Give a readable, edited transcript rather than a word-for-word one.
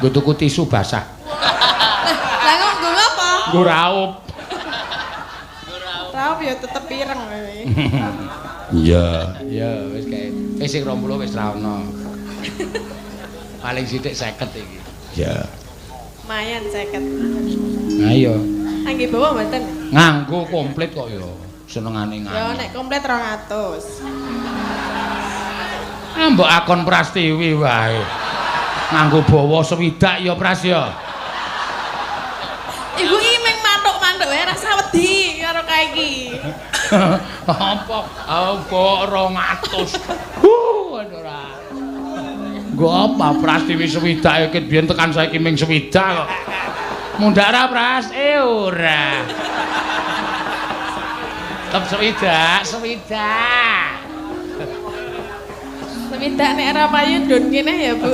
Nggo tuku tisu basah. Lah nggo apa? Nggo raup. Raup ya tetep ireng. Iya, iya wis kae. Wis sing 20 wis ra ono. Paling sithik 50 iki. Ya. Lumayan 50. Ayo. Nggih bawa mboten? Nganggo komplit kok ya. Senengane nganggo. Ya nek komplit 200. Ah mbok akon Prastiwi wae. Nganggo bawa swidak ya Pras ya. Ibu iki meng mantuk-mantuk wae rasa wedi karo kae iki. Apa? Apa 200. Ora. Nggo apa Prastiwi swidak iki biyen tekan saiki ming swidak kok. Mundhak ra Pras? Ora. Tetep swidak. Swidak nek ora payu ndun kene ya, Bu.